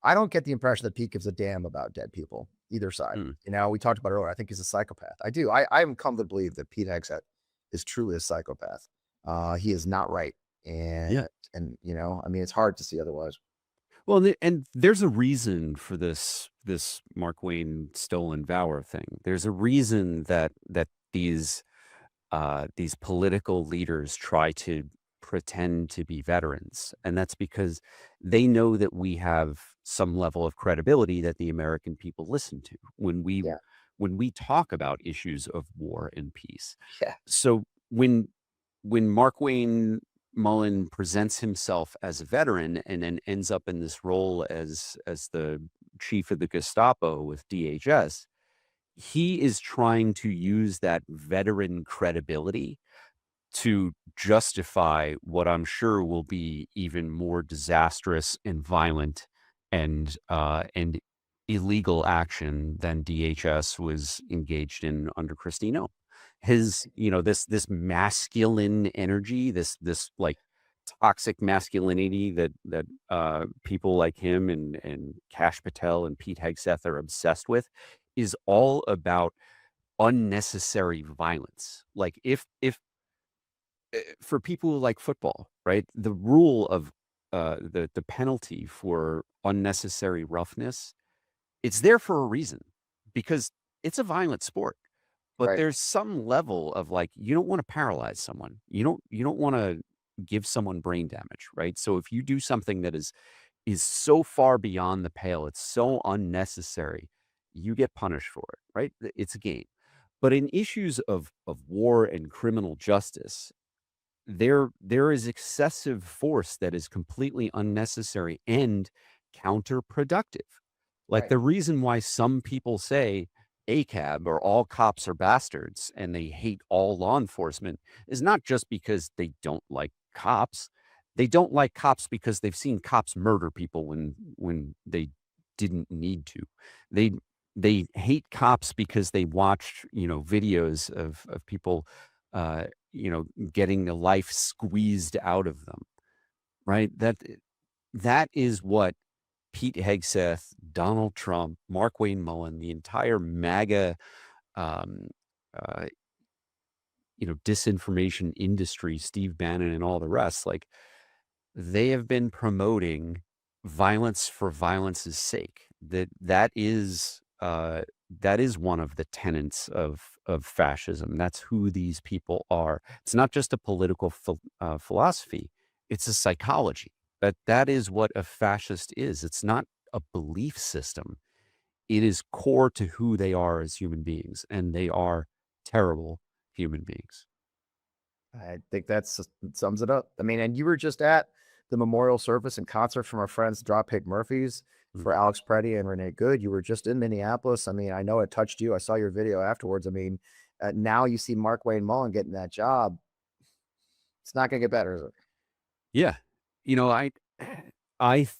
I don't get the impression that Pete gives a damn about dead people, either side. We talked about it earlier. I think he's a psychopath. I do. I'm come to believe that Pete Hegseth is truly a psychopath. He is not right. And it's hard to see otherwise. Well, and there's a reason for this Mark Wayne stolen valor thing. There's a reason that these political leaders try to pretend to be veterans, and that's because they know that we have some level of credibility that the American people listen to when we talk about issues of war and peace. Yeah. So when Mark Wayne Mullen presents himself as a veteran and then ends up in this role as the chief of the Gestapo with DHS, he is trying to use that veteran credibility to justify what I'm sure will be even more disastrous and violent and illegal action than DHS was engaged in under Christino. His, this masculine energy, this like toxic masculinity that people like him and Kash Patel and Pete Hegseth are obsessed with, is all about unnecessary violence. Like if for people who like football, right? The rule of the penalty for unnecessary roughness, it's there for a reason, because it's a violent sport. But Right. there's some level of like, you don't want to paralyze someone. You don't want to give someone brain damage, right? So if you do something that is so far beyond the pale, it's so unnecessary, you get punished for it, right? It's a game. But in issues of war and criminal justice, there is excessive force that is completely unnecessary and counterproductive. Like Right. the reason why some people say ACAB or all cops are bastards and they hate all law enforcement is not just because they don't like cops. They don't like cops because they've seen cops murder people when they didn't need to. They they hate cops because they watched, videos of people uh getting the life squeezed out of them, right? That is what Pete Hegseth, Donald Trump, Mark Wayne Mullen, the entire MAGA, um, uh, disinformation industry, Steve Bannon and all the rest, like they have been promoting violence for violence's sake. That is one of the tenets of fascism. That's who these people are. It's not just a political philosophy; it's a psychology. That is what a fascist is. It's not a belief system. It is core to who they are as human beings, and they are terrible human beings. I think sums it up. I mean, and you were just at the memorial service and concert from our friends Dropkick Murphys Mm. for Alex Preddy and Renee Good. You were just in Minneapolis. I mean, I know it touched you. I saw your video afterwards. I mean, now you see Mark Wayne Mullen getting that job. It's not going to get better, is it? Yeah. I I th-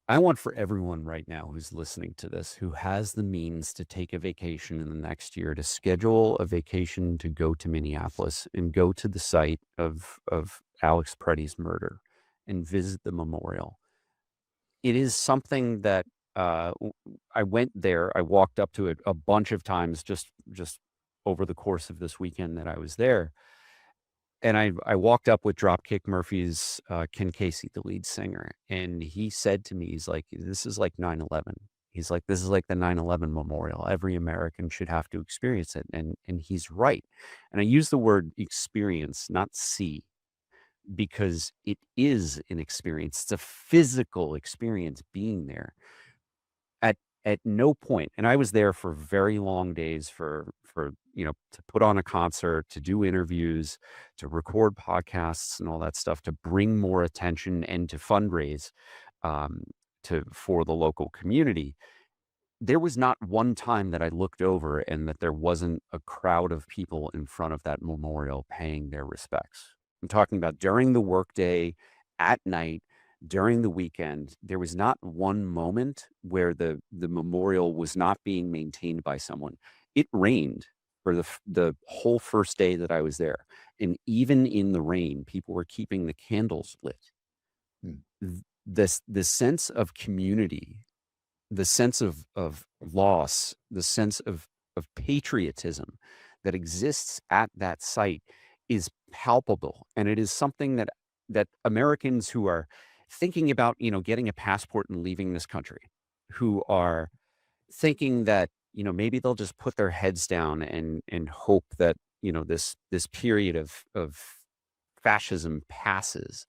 I want for everyone right now who's listening to this who has the means to take a vacation in the next year to schedule a vacation to go to Minneapolis and go to the site of Alex Preddy's murder and visit the memorial. It is something that I went there. I walked up to it a bunch of times just over the course of this weekend that I was there, and I walked up with Dropkick Murphys, Ken Casey, the lead singer, and he said to me, he's like, "This is like 9/11." He's like, "This is like the 9/11 memorial. Every American should have to experience it." And he's right. And I use the word experience, not see, because it is an experience. It's a physical experience being there. At no point, and I was there for very long days for to put on a concert, to do interviews, to record podcasts and all that stuff, to bring more attention and to fundraise um, for the local community. There was not one time that I looked over and that there wasn't a crowd of people in front of that memorial paying their respects. I'm talking about during the workday, at night, during the weekend. There was not one moment where the memorial was not being maintained by someone. It rained for the whole first day that I was there, and even in the rain, people were keeping the candles lit. Hmm. The sense of community, the sense of loss, the sense of patriotism that exists at that site is palpable, and it is something that Americans who are thinking about, getting a passport and leaving this country, who are thinking that, maybe they'll just put their heads down and hope that, this period of fascism passes.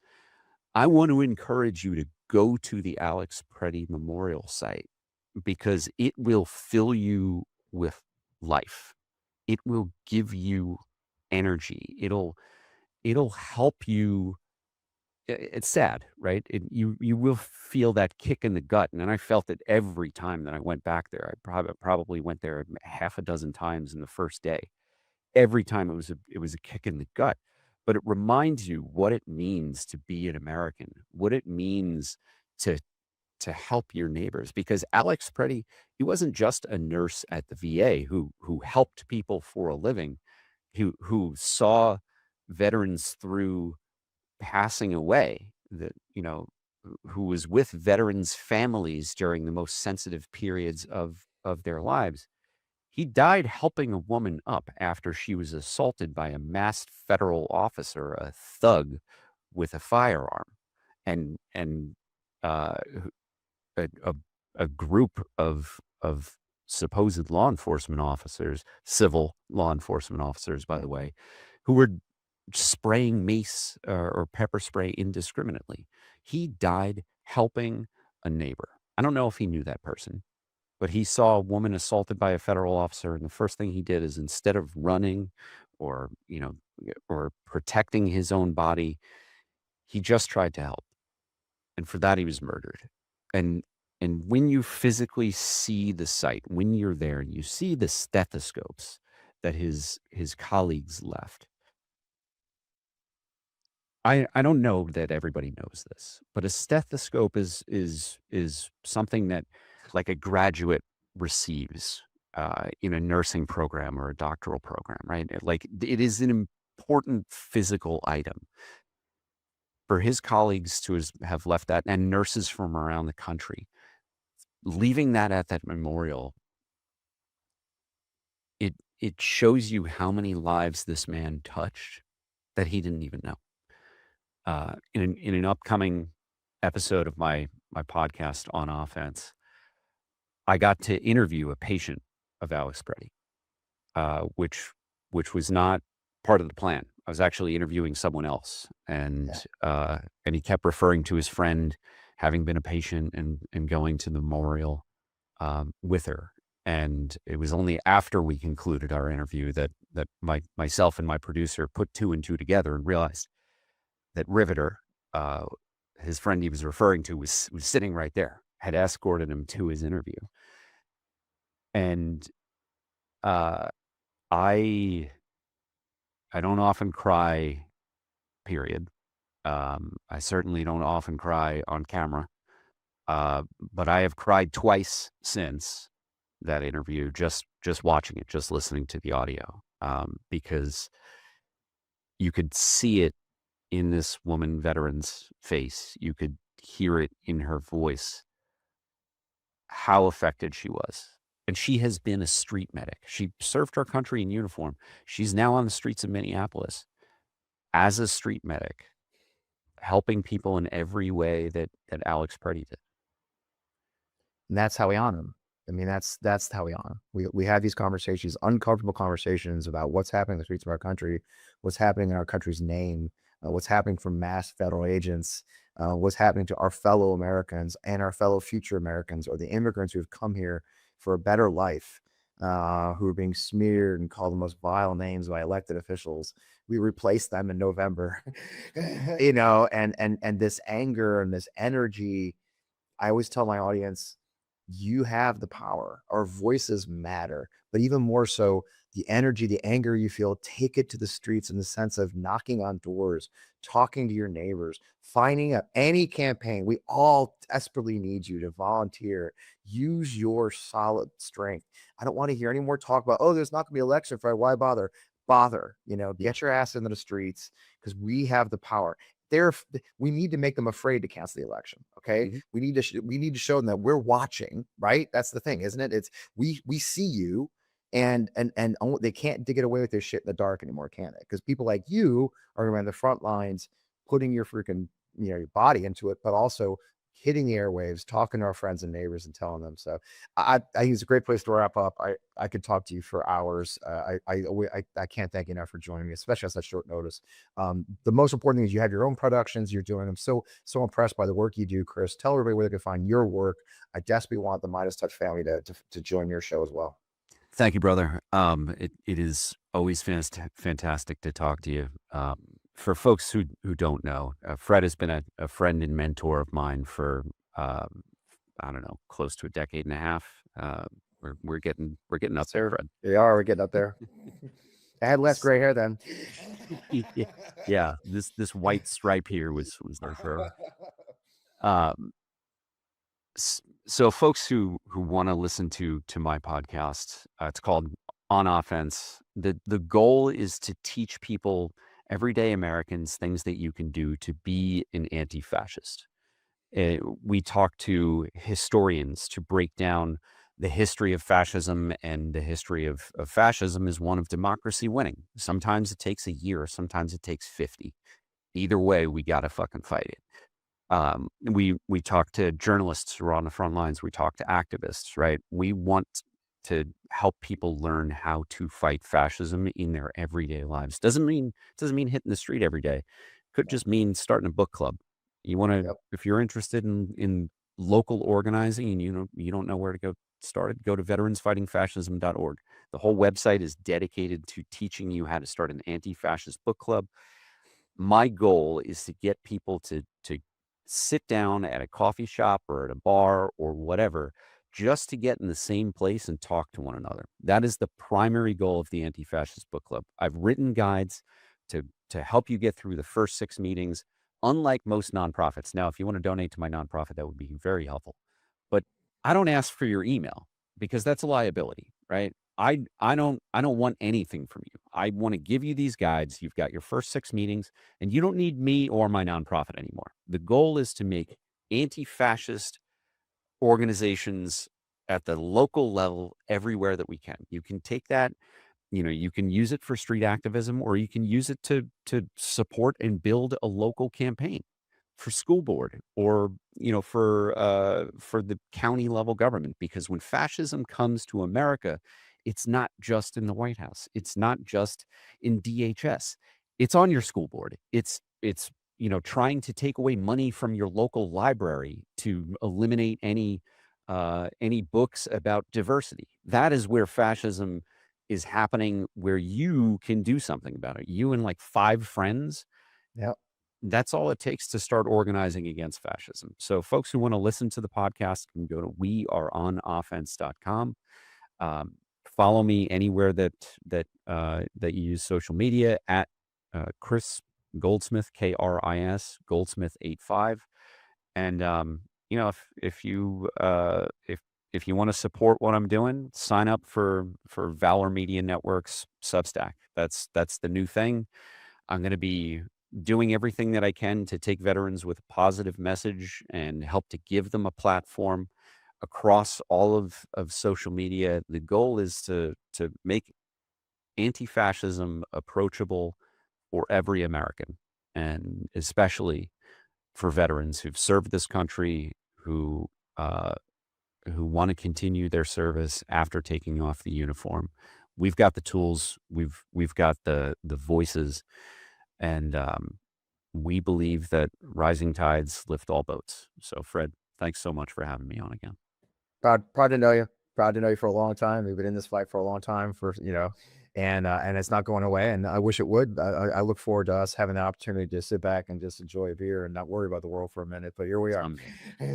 I want to encourage you to go to the Alex Preddy Memorial site because it will fill you with life. It will give you energy. It'll help you. It's sad, right? You will feel that kick in the gut, and I felt it every time that I went back there. I probably went there half a dozen times in the first day. Every time it was a kick in the gut, but it reminds you what it means to be an American, what it means to help your neighbors, because Alex Preddy, he wasn't just a nurse at the VA who helped people for a living, who saw veterans through passing away, that, who was with veterans' families during the most sensitive periods of their lives. He died helping a woman up after she was assaulted by a masked federal officer, a thug with a firearm, and who- a group of supposed law enforcement officers, civil law enforcement officers, by the way, who were spraying mace or pepper spray indiscriminately. He died helping a neighbor. I don't know if he knew that person, but he saw a woman assaulted by a federal officer, and the first thing he did is, instead of running or, or protecting his own body, he just tried to help. And for that, he was murdered. And and when you physically see the site, when you're there, and you see the stethoscopes that his colleagues left. I don't know that everybody knows this, but a stethoscope is something that, like, a graduate receives in a nursing program or a doctoral program, right? Like, it is an important physical item. For his colleagues to have left that, and nurses from around the country, leaving that at that memorial, it shows you how many lives this man touched that he didn't even know. In an upcoming episode of my podcast On Offense, I got to interview a patient of Alex Preddy, which was not part of the plan. I was actually interviewing someone else, and he kept referring to his friend having been a patient and going to the memorial with her. And it was only after we concluded our interview that myself and my producer put two and two together and realized that Riveter, his friend he was referring to, was sitting right there, had escorted him to his interview. And I don't often cry, period. I certainly don't often cry on camera. But I have cried twice since that interview, just watching it, just listening to the audio, because you could see it in this woman veteran's face. You could hear it in her voice, how affected she was. And she has been a street medic. She served her country in uniform. She's now on the streets of Minneapolis as a street medic, helping people in every way that Alex Preddy did. And that's how we honor him. I mean, that's how we honor him. We have these conversations, uncomfortable conversations about what's happening in the streets of our country, what's happening in our country's name, what's happening from mass federal agents, what's happening to our fellow Americans and our fellow future Americans, or the immigrants who have come here for a better life, who are being smeared and called the most vile names by elected officials. We replaced them in November, and this anger and this energy. I always tell my audience, you have the power. Our voices matter, but even more so, the energy, the anger you feel, take it to the streets in the sense of knocking on doors, talking to your neighbors, finding out any campaign. We all desperately need you to volunteer. Use your solid strength. I don't want to hear any more talk about, oh, there's not going to be election Friday. Why bother? Get your ass into the streets, because we have the power. We need to make them afraid to cancel the election. Okay. Mhm. We need to show them that we're watching, right? That's the thing, isn't it? It's we see you, and they can't dig it away with their shit in the dark anymore, can it? Because people like you are around the front lines, putting your freaking, your body into it, but also hitting the airwaves, talking to our friends and neighbors and telling them. So I think it's a great place to wrap up. I could talk to you for hours. I can't thank you enough for joining me, especially on such short notice. The most important thing is you have your own productions. You're doing them. So impressed by the work you do, Chris. Tell everybody where they can find your work. I desperately want the Midas Touch family to join your show as well. Thank you, brother. It is always fantastic to talk to you. For folks who don't know, Fred has been a friend and mentor of mine for I don't know, close to a decade and a half. We're getting up there, Fred. We're getting up there. I had less gray hair then. Yeah, this white stripe here was there forever. Um, So folks who want to listen to my podcast, it's called On Offense. The goal is to teach people, everyday Americans, things that you can do to be an anti-fascist. We talk to historians to break down the history of fascism, and the history of fascism is one of democracy winning. Sometimes it takes a year, sometimes it takes 50. Either way, we got to fucking fight it. We talk to journalists who are on the front lines. We talk to activists, right? We want to help people learn how to fight fascism in their everyday lives. Doesn't mean hitting the street every day. Could just mean starting a book club. You want to, Yep. if you're interested in local organizing and you don't know where to go started, go to veteransfightingfascism.org. The whole website is dedicated to teaching you how to start an anti-fascist book club. My goal is to get people to sit down at a coffee shop or at a bar or whatever, just to get in the same place and talk to one another. That is the primary goal of the Anti-Fascist Book Club. I've written guides to help you get through the first 6 meetings, unlike most nonprofits. Now, if you want to donate to my nonprofit, that would be very helpful. But I don't ask for your email because that's a liability, right? I don't want anything from you. I want to give you these guides. You've got your first 6 meetings, and you don't need me or my nonprofit anymore. The goal is to make anti-fascist organizations at the local level everywhere that we can. You can take that, you can use it for street activism, or you can use it to support and build a local campaign for school board, or for the county level government. Because when fascism comes to America, it's not just in the White House, it's not just in DHS, it's on your school board. It's trying to take away money from your local library to eliminate any books about diversity. That is where fascism is happening, where you can do something about it. You and like 5 friends, Yep. that's all it takes to start organizing against fascism. So folks who want to listen to the podcast can go to weareonoffense.com. Follow me anywhere that you use social media at Chris Goldsmith, KRIS Goldsmith 85. And if you want to support what I'm doing, sign up for Valor Media Network's Substack. That's the new thing. I'm going to be doing everything that I can to take veterans with a positive message and help to give them a platform across all of social media. The goal is to make anti-fascism approachable for every American, and especially for veterans who've served this country, who want to continue their service after taking off the uniform. We've got the tools, we've got the voices, and we believe that rising tides lift all boats. So, Fred, thanks so much for having me on again. Proud to know you. Proud to know you for a long time. We've been in this fight for a long time, and it's not going away. And I wish it would. I look forward to us having the opportunity to sit back and just enjoy a beer and not worry about the world for a minute. But here we are.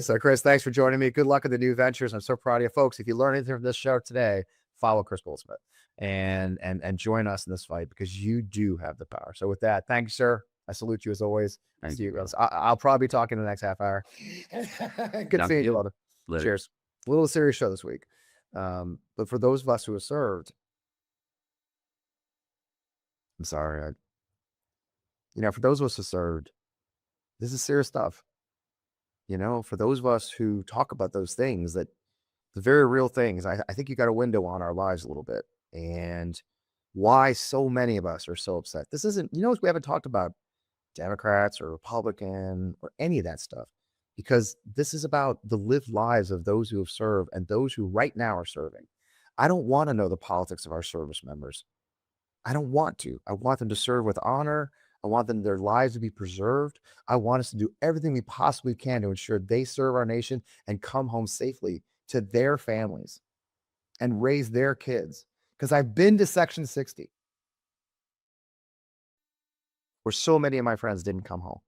So, Chris, thanks for joining me. Good luck with the new ventures. I'm so proud of you, folks. If you learned anything from this show today, follow Chris Goldsmith and join us in this fight, because you do have the power. So, with that, thank you, sir. I salute you as always. See you. I'll probably be talking in the next half hour. Good seeing you, brother. Cheers. A little serious show this week. But for those of us who have served, I'm sorry. For those of us who served, this is serious stuff. For those of us who talk about those things, that the very real things, I think you got a window on our lives a little bit, and why so many of us are so upset. This isn't, we haven't talked about Democrats or Republican or any of that stuff, because this is about the lived lives of those who have served and those who right now are serving. I don't want to know the politics of our service members. I don't want to. I want them to serve with honor. I want their lives to be preserved. I want us to do everything we possibly can to ensure they serve our nation and come home safely to their families and raise their kids. Because I've been to Section 60, where so many of my friends didn't come home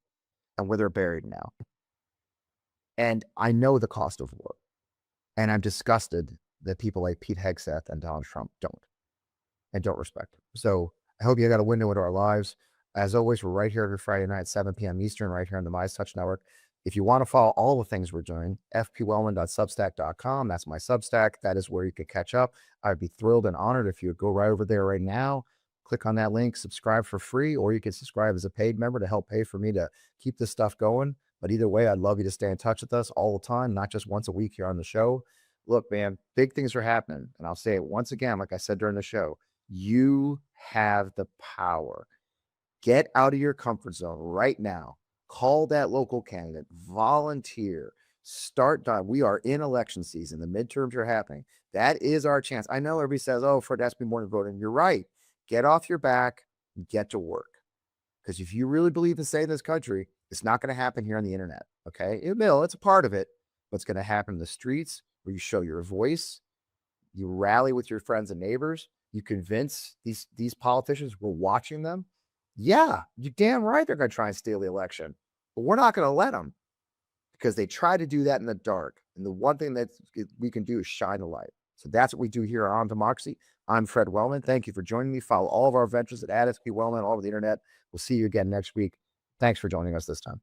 and where they're buried now. And I know the cost of war. And I'm disgusted that people like Pete Hegseth and Donald Trump don't respect it. So I hope you got a window into our lives. As always, we're right here every Friday night, 7 p.m. Eastern, right here on the MyTouch Network. If you want to follow all the things we're doing, fpwellman.substack.com. That's my Substack. That is where you can catch up. I'd be thrilled and honored if you would go right over there right now, click on that link, subscribe for free, or you can subscribe as a paid member to help pay for me to keep this stuff going. But either way, I'd love you to stay in touch with us all the time, not just once a week here on the show. Look, man, big things are happening. And I'll say it once again, like I said during the show, you have the power. Get out of your comfort zone right now. Call that local candidate, volunteer, start done. We are in election season. The midterms are happening. That is our chance. I know everybody says, oh, Fred, that's be more than voting. You're right. Get off your back and get to work. Because if you really believe in saving this country, it's not going to happen here on the internet. Okay. It's a part of it, but it's going to happen in the streets where you show your voice, you rally with your friends and neighbors, you convince these politicians we're watching them. Yeah, you're damn right they're going to try and steal the election, but we're not going to let them because they try to do that in the dark. And the one thing that we can do is shine the light. So that's what we do here on Democracy. I'm Fred Wellman. Thank you for joining me. Follow all of our ventures at FP Wellman all over the internet. We'll see you again next week. Thanks for joining us this time.